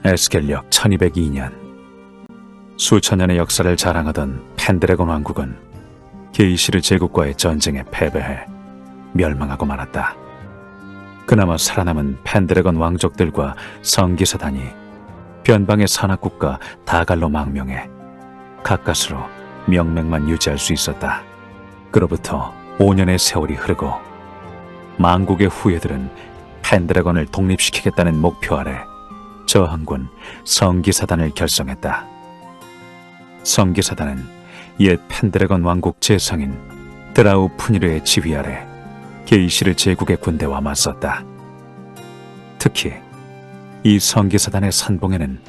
에스겔력 1202년, 수천 년의 역사를 자랑하던 펜드래곤 왕국은 게이시르 제국과의 전쟁에 패배해 멸망하고 말았다. 그나마 살아남은 펜드래곤 왕족들과 성기사단이 변방의 산악국가 다갈로 망명해 가까스로 명맥만 유지할 수 있었다. 그로부터 5년의 세월이 흐르고 망국의 후예들은 펜드래곤을 독립시키겠다는 목표 아래 저항군 성기사단을 결성했다. 성기사단은 옛 펜드래곤 왕국 제상인 드라우 푸니르의 지휘 아래 게이시르 제국의 군대와 맞섰다. 특히 이 성기사단의 산봉에는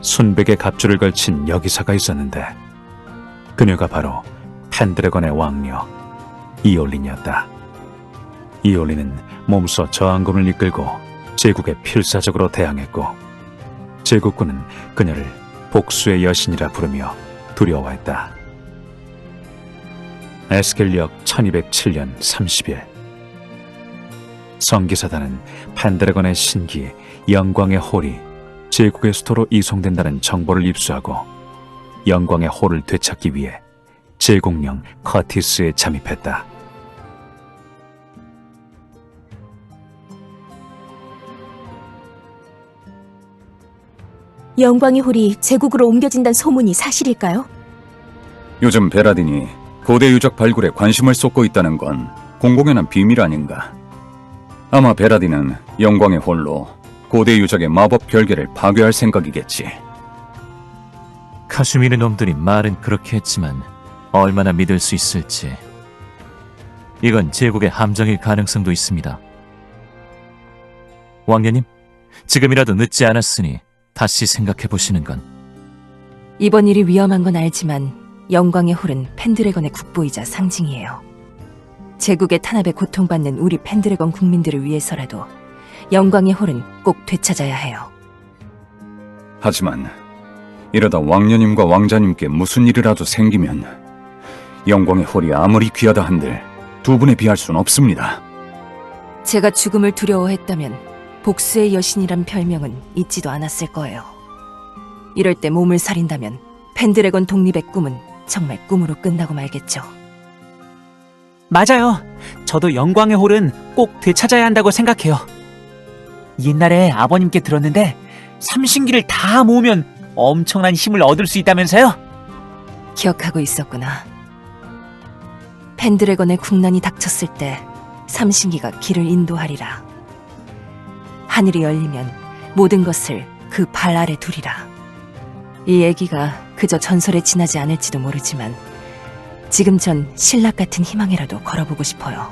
순백의 갑주를 걸친 여기사가 있었는데 그녀가 바로 펜드래곤의 왕녀 이올린이었다. 이올린은 몸소 저항군을 이끌고 제국에 필사적으로 대항했고 제국군은 그녀를 복수의 여신이라 부르며 두려워했다. 에스겔력 1207년 30일, 성기사단은 펜드래곤의 신기 영광의 홀이 제국의 수도로 이송된다는 정보를 입수하고 영광의 홀을 되찾기 위해 제국령 커티스에 잠입했다. 영광의 홀이 제국으로 옮겨진다는 소문이 사실일까요? 요즘 베라딘이 고대 유적 발굴에 관심을 쏟고 있다는 건 공공연한 비밀 아닌가. 아마 베라딘은 영광의 홀로 고대 유적의 마법 결계를 파괴할 생각이겠지. 카슈미르 놈들이 말은 그렇게 했지만 얼마나 믿을 수 있을지. 이건 제국의 함정일 가능성도 있습니다. 왕녀님, 지금이라도 늦지 않았으니 다시 생각해 보시는 건. 이번 일이 위험한 건 알지만 영광의 홀은 펜드래곤의 국보이자 상징이에요. 제국의 탄압에 고통받는 우리 펜드래곤 국민들을 위해서라도 영광의 홀은 꼭 되찾아야 해요. 하지만 이러다 왕녀님과 왕자님께 무슨 일이라도 생기면 영광의 홀이 아무리 귀하다 한들 두 분에 비할 순 없습니다. 제가 죽음을 두려워했다면 복수의 여신이란 별명은 잊지도 않았을 거예요. 이럴 때 몸을 사린다면 펜드래곤 독립의 꿈은 정말 꿈으로 끝나고 말겠죠. 맞아요. 저도 영광의 홀은 꼭 되찾아야 한다고 생각해요. 옛날에 아버님께 들었는데 삼신기를 다 모으면 엄청난 힘을 얻을 수 있다면서요? 기억하고 있었구나. 펜드래곤의 국난이 닥쳤을 때 삼신기가 길을 인도하리라. 하늘이 열리면 모든 것을 그 발 아래 두리라. 이 얘기가 그저 전설에 지나지 않을지도 모르지만 지금 전 신락 같은 희망이라도 걸어보고 싶어요.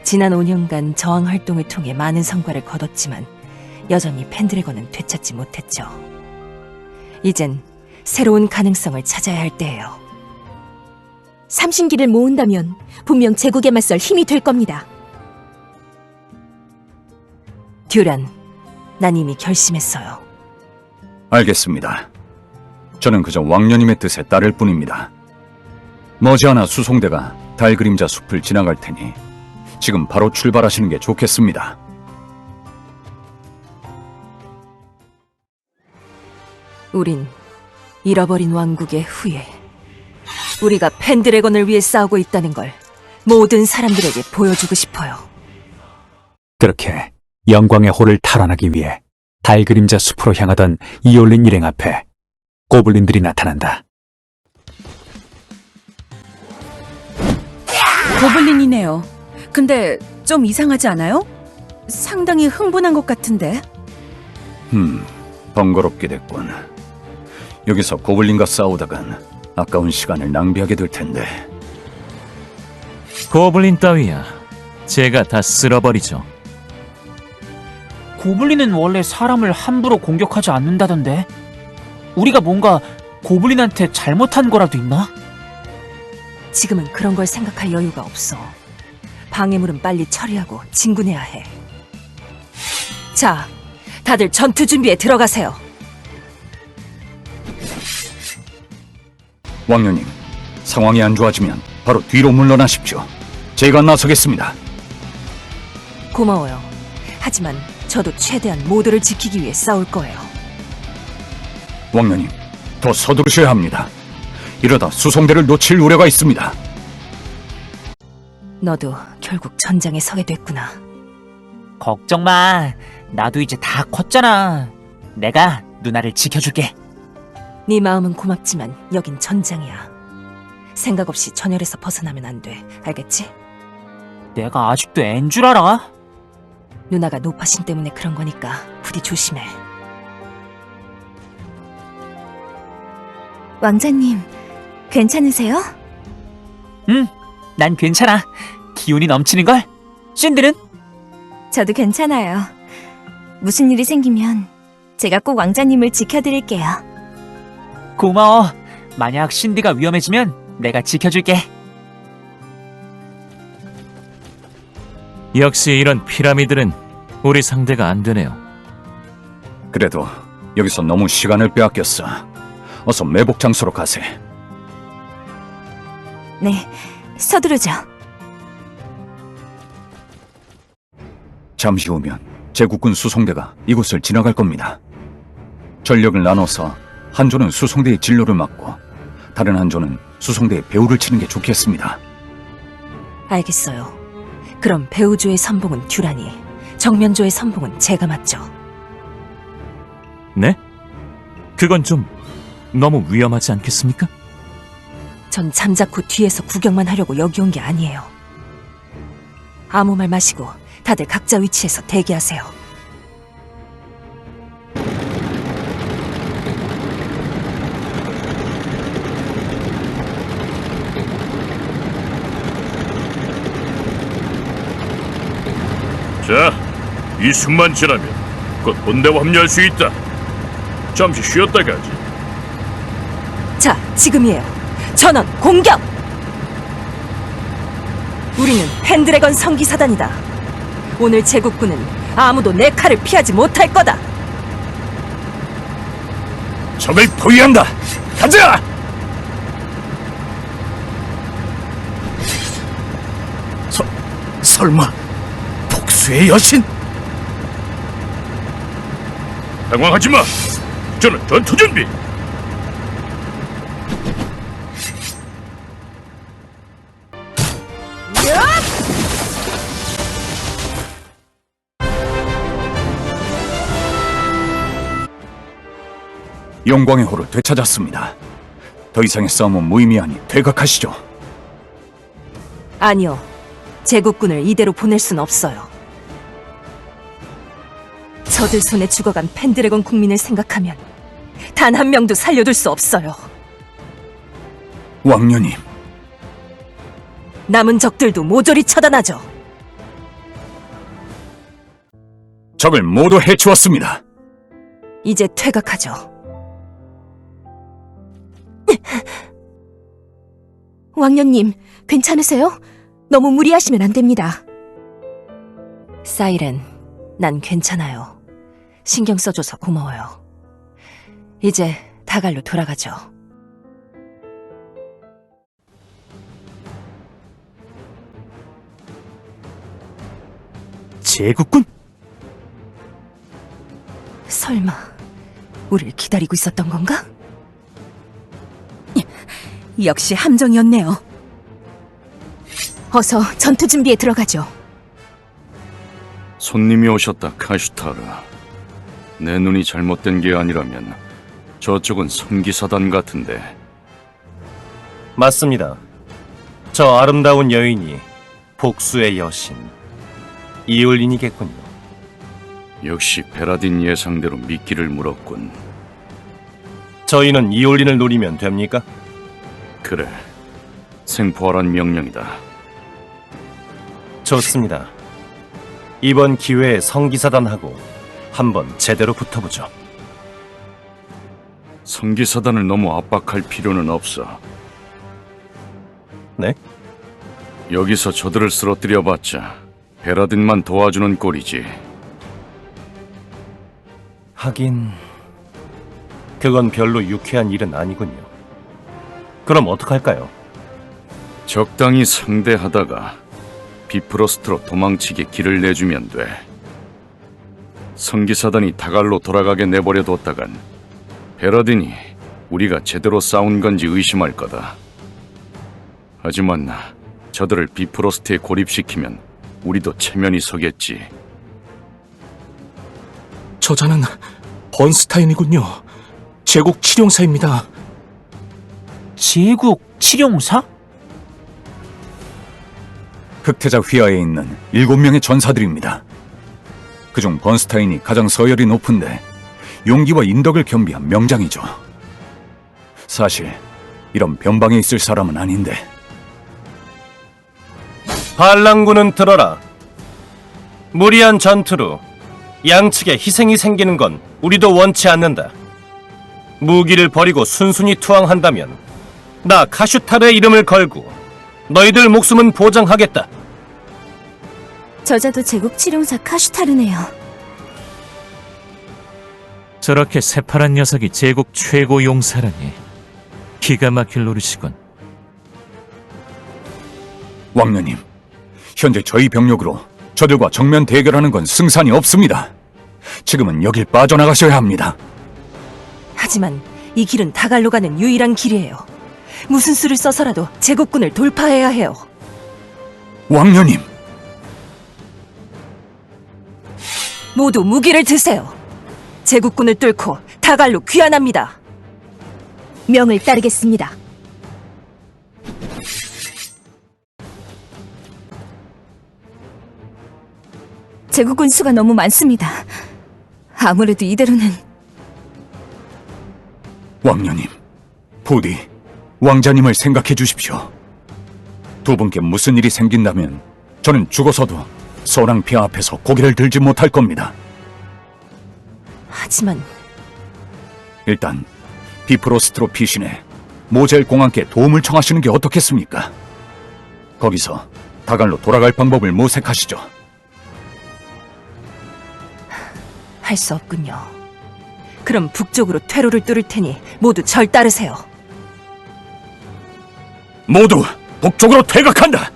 지난 5년간 저항 활동을 통해 많은 성과를 거뒀지만 여전히 펜드래곤은 되찾지 못했죠. 이젠 새로운 가능성을 찾아야 할 때예요. 삼신기를 모은다면 분명 제국에 맞설 힘이 될 겁니다. 듀란, 난 이미 결심했어요. 알겠습니다. 저는 그저 왕녀님의 뜻에 따를 뿐입니다. 머지않아 수송대가 달그림자 숲을 지나갈 테니 지금 바로 출발하시는 게 좋겠습니다. 우린 잃어버린 왕국의 후예, 우리가 펜드래곤을 위해 싸우고 있다는 걸 모든 사람들에게 보여주고 싶어요. 그렇게 영광의 홀을 탈환하기 위해 달그림자 숲으로 향하던 이올린 일행 앞에 고블린들이 나타난다. 고블린이네요. 근데 좀 이상하지 않아요? 상당히 흥분한 것 같은데. 번거롭게 됐군. 여기서 고블린과 싸우다간 아까운 시간을 낭비하게 될 텐데. 고블린 따위야, 제가 다 쓸어버리죠. 고블린은 원래 사람을 함부로 공격하지 않는다던데. 우리가 뭔가 고블린한테 잘못한 거라도 있나? 지금은 그런 걸 생각할 여유가 없어. 방해물은 빨리 처리하고 진군해야 해. 자, 다들 전투 준비에 들어가세요. 왕녀님, 상황이 안 좋아지면 바로 뒤로 물러나십시오. 제가 나서겠습니다. 고마워요. 하지만 저도 최대한 모두를 지키기 위해 싸울 거예요. 왕녀님, 더 서두르셔야 합니다. 이러다 수송대를 놓칠 우려가 있습니다. 너도 결국 전장에 서게 됐구나. 걱정 마. 나도 이제 다 컸잖아. 내가 누나를 지켜줄게. 네 마음은 고맙지만 여긴 전장이야. 생각 없이 전열에서 벗어나면 안 돼. 알겠지? 내가 아직도 앤 줄 알아? 누나가 노파신 때문에 그런 거니까 부디 조심해. 왕자님, 괜찮으세요? 응, 난 괜찮아. 기운이 넘치는걸? 신들은? 저도 괜찮아요. 무슨 일이 생기면 제가 꼭 왕자님을 지켜드릴게요. 고마워. 만약 신디가 위험해지면 내가 지켜줄게. 역시 이런 피라미드는 우리 상대가 안 되네요. 그래도 여기서 너무 시간을 빼앗겼어. 어서 매복 장소로 가세. 네, 서두르죠. 잠시 후면 제국군 수송대가 이곳을 지나갈 겁니다. 전력을 나눠서 한 조는 수송대의 진로를 막고 다른 한 조는 수송대의 배후를 치는 게 좋겠습니다. 알겠어요. 그럼 배우조의 선봉은 듀란이, 정면조의 선봉은 제가 맡죠. 네? 그건 좀 너무 위험하지 않겠습니까? 전 잠자코 뒤에서 구경만 하려고 여기 온 게 아니에요. 아무 말 마시고 다들 각자 위치에서 대기하세요. 자, 이 숨만 지나면 곧 본대와 합류할 수 있다. 잠시 쉬었다 가지. 자, 지금이에요. 전원 공격! 우리는 펜드래건 성기사단이다. 오늘 제국군은 아무도 내 칼을 피하지 못할 거다. 적을 포위한다. 가자! 설마 복수의 여신? 당황하지 마. 저는 전투 준비. 영광의 호를 되찾았습니다. 더 이상의 싸움은 무의미하니 퇴각하시죠. 아니요. 제국군을 이대로 보낼 순 없어요. 저들 손에 죽어간 펜드래건 국민을 생각하면 단 한 명도 살려둘 수 없어요. 왕녀님, 남은 적들도 모조리 처단하죠. 적을 모두 해치웠습니다. 이제 퇴각하죠. 왕녀님, 괜찮으세요? 너무 무리하시면 안 됩니다. 사이렌, 난 괜찮아요. 신경 써줘서 고마워요. 이제 다갈로 돌아가죠. 제국군? 설마 우릴 기다리고 있었던 건가? 역시 함정이었네요. 어서 전투 준비에 들어가죠. 손님이 오셨다, 카슈타르. 내 눈이 잘못된 게 아니라면 저쪽은 성기사단 같은데. 맞습니다. 저 아름다운 여인이 복수의 여신 이올린이겠군요. 역시 베라딘 예상대로 미끼를 물었군. 저희는 이올린을 노리면 됩니까? 그래, 생포하란 명령이다. 좋습니다. 이번 기회에 성기사단하고 한번 제대로 붙어보죠. 성기사단을 너무 압박할 필요는 없어. 네? 여기서 저들을 쓰러뜨려봤자 베라딘만 도와주는 꼴이지. 하긴 그건 별로 유쾌한 일은 아니군요. 그럼 어떡할까요? 적당히 상대하다가 비프로스트로 도망치게 길을 내주면 돼. 성기사단이 다갈로 돌아가게 내버려뒀다간 베라딘이 우리가 제대로 싸운 건지 의심할 거다. 하지만 저들을 비프로스트에 고립시키면 우리도 체면이 서겠지. 저자는 번스타인이군요. 제국 치룡사입니다. 제국 치룡사? 흑태자 휘하에 있는 7명의 전사들입니다. 그중 번스타인이 가장 서열이 높은데 용기와 인덕을 겸비한 명장이죠. 사실 이런 변방에 있을 사람은 아닌데. 반란군은 들어라. 무리한 전투로 양측에 희생이 생기는 건 우리도 원치 않는다. 무기를 버리고 순순히 투항한다면 나 카슈타르의 이름을 걸고 너희들 목숨은 보장하겠다. 저자도 제국 치룡사 카슈타르네요. 저렇게 새파란 녀석이 제국 최고 용사라니 기가 막힐 노릇이군. 왕녀님, 현재 저희 병력으로 저들과 정면 대결하는 건 승산이 없습니다. 지금은 여길 빠져나가셔야 합니다. 하지만 이 길은 다갈로 가는 유일한 길이에요. 무슨 수를 써서라도 제국군을 돌파해야 해요. 왕녀님, 모두 무기를 드세요. 제국군을 뚫고 다갈로 귀환합니다. 명을 따르겠습니다. 제국군 수가 너무 많습니다. 아무래도 이대로는 왕녀님, 부디 왕자님을 생각해 주십시오. 두 분께 무슨 일이 생긴다면 저는 죽어서도 소랑피아 앞에서 고개를 들지 못할 겁니다. 하지만 일단 비프로스트로 피신해 모젤 공항께 도움을 청하시는 게 어떻겠습니까? 거기서 다갈로 돌아갈 방법을 모색하시죠. 할 수 없군요. 그럼 북쪽으로 퇴로를 뚫을 테니 모두 절 따르세요. 모두 북쪽으로 퇴각한다!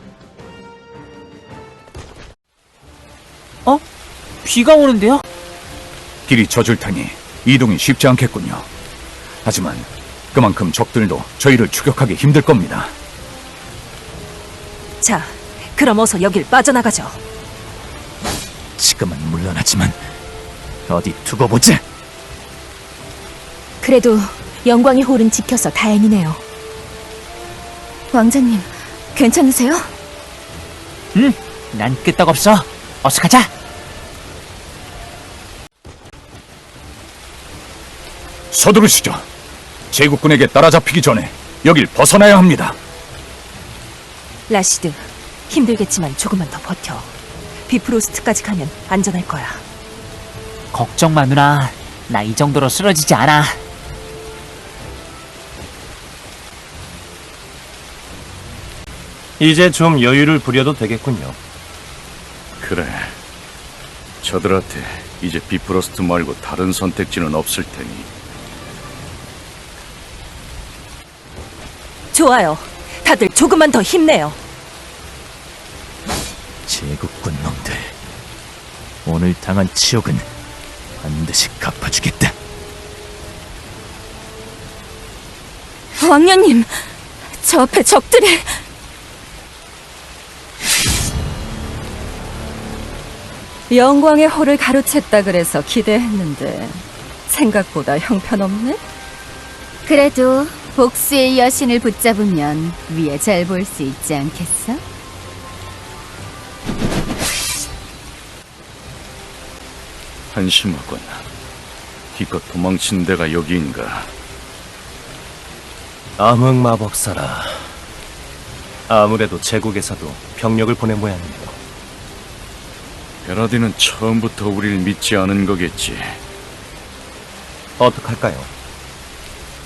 비가 오는데요? 길이 젖을 테니 이동이 쉽지 않겠군요. 하지만 그만큼 적들도 저희를 추격하기 힘들 겁니다. 자, 그럼 어서 여길 빠져나가죠. 지금은 물러나지만 어디 두고 보자. 그래도 영광의 홀은 지켜서 다행이네요. 왕자님, 괜찮으세요? 난 끄떡없어. 어서 가자. 서두르시죠. 제국군에게 따라잡히기 전에 여길 벗어나야 합니다. 라시드, 힘들겠지만 조금만 더 버텨. 비프로스트까지 가면 안전할 거야. 걱정 마, 누나. 나 이 정도로 쓰러지지 않아. 이제 좀 여유를 부려도 되겠군요. 그래. 저들한테 이제 비프로스트 말고 다른 선택지는 없을 테니. 좋아요. 다들 조금만 더 힘내요. 제국군 놈들, 오늘 당한 치욕은 반드시 갚아주겠다. 왕녀님, 저 앞에 적들이... 영광의 홀을 가로챘다 그래서 기대했는데 생각보다 형편없네? 그래도 복수의 여신을 붙잡으면 위에 잘 볼 수 있지 않겠어? 한심하군. 기껏 도망친 데가 여기인가. 암흑마법사라. 아무래도 제국에서도 병력을 보낸 모양이네요. 베라딘은 처음부터 우릴 믿지 않은 거겠지. 어떡할까요?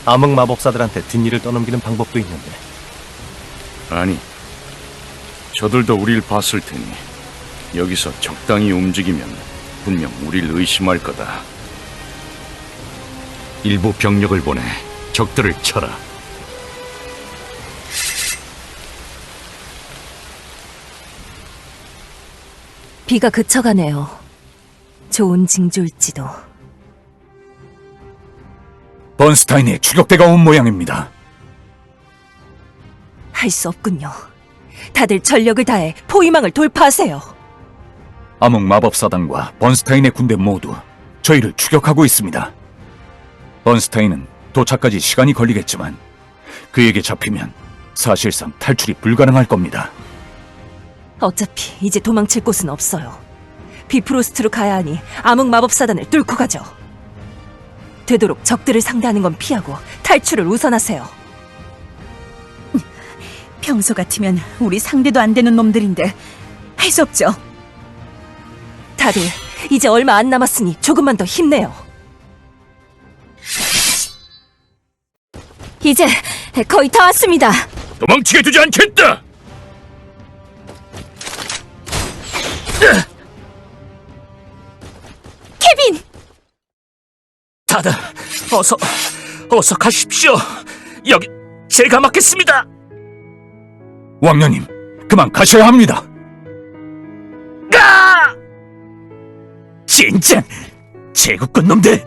암흑마법사들한테 뒷일을 떠넘기는 방법도 있는데. 아니, 저들도 우릴 봤을 테니 여기서 적당히 움직이면 분명 우릴 의심할 거다. 일부 병력을 보내 적들을 쳐라. 비가 그쳐가네요. 좋은 징조일지도. 번스타인의 추격대가 온 모양입니다. 할 수 없군요. 다들 전력을 다해 포위망을 돌파하세요. 암흑 마법사단과 번스타인의 군대 모두 저희를 추격하고 있습니다. 번스타인은 도착까지 시간이 걸리겠지만 그에게 잡히면 사실상 탈출이 불가능할 겁니다. 어차피 이제 도망칠 곳은 없어요. 비프로스트로 가야 하니 암흑 마법사단을 뚫고 가죠. 되도록 적들을 상대하는 건 피하고 탈출을 우선하세요. 평소 같으면 우리 상대도 안 되는 놈들인데 할 수 없죠. 다들 이제 얼마 안 남았으니 조금만 더 힘내요. 이제 거의 다 왔습니다. 도망치게 두지 않겠다! 케빈! 다들 어서 가십시오. 여기 제가 맡겠습니다. 왕녀님, 그만 가셔야 합니다. 진짜 제국군 놈들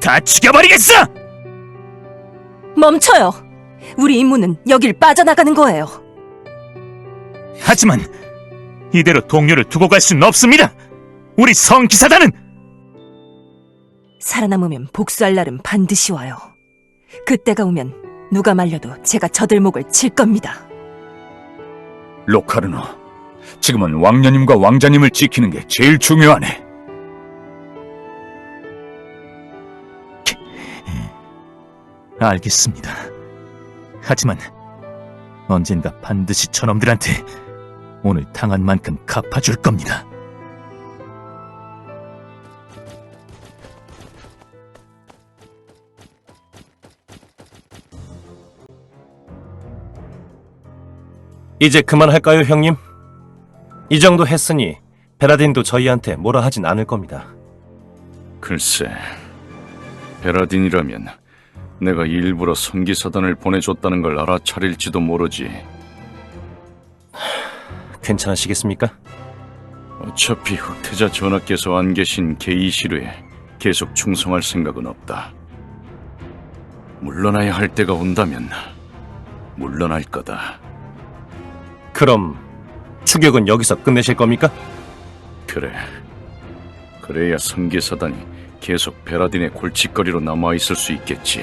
다 죽여버리겠어! 멈춰요. 우리 임무는 여길 빠져나가는 거예요. 하지만 이대로 동료를 두고 갈 수는 없습니다. 우리 성기사단은 살아남으면 복수할 날은 반드시 와요. 그때가 오면 누가 말려도 제가 저들 목을 칠 겁니다. 로카르노, 지금은 왕녀님과 왕자님을 지키는 게 제일 중요하네. 알겠습니다. 하지만 언젠가 반드시 저놈들한테 오늘 당한 만큼 갚아줄 겁니다. 이제 그만할까요, 형님? 이 정도 했으니 베라딘도 저희한테 뭐라 하진 않을 겁니다. 글쎄, 베라딘이라면 내가 일부러 성기사단을 보내줬다는 걸 알아차릴지도 모르지. 괜찮으시겠습니까? 어차피 흑태자 전하께서 안 계신 게이시르에 계속 충성할 생각은 없다. 물러나야 할 때가 온다면 물러날 거다. 그럼 추격은 여기서 끝내실 겁니까? 그래. 그래야 성기사단이 계속 베라딘의 골칫거리로 남아있을 수 있겠지.